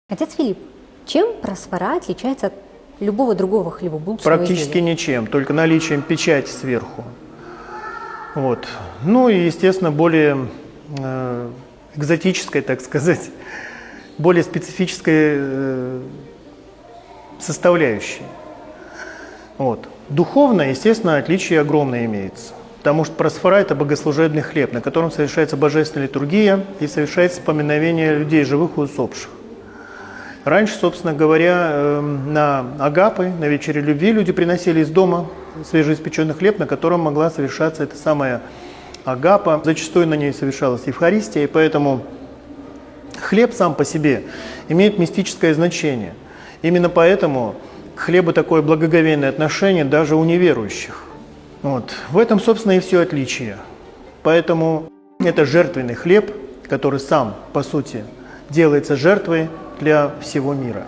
Отец Филипп, чем просфора отличается от любого другого хлебобулочного Практически изделия? ничем, только наличием печати сверху. Вот. Ну и, естественно, более экзотической, так сказать, более специфической составляющей. Вот. Духовно, естественно, отличие огромное имеется. Потому что просфора – это богослужебный хлеб, на котором совершается божественная литургия и совершается поминовение людей, живых и усопших. Раньше, собственно говоря, на Агапы, на вечере любви, люди приносили из дома свежеиспеченный хлеб, на котором могла совершаться эта самая Агапа. Зачастую на ней совершалась Евхаристия, и поэтому хлеб сам по себе имеет мистическое значение. Именно поэтому к хлебу такое благоговейное отношение даже у неверующих. Вот. В этом, собственно, и все отличие. Поэтому это жертвенный хлеб, который сам, по сути, делается жертвой для всего мира.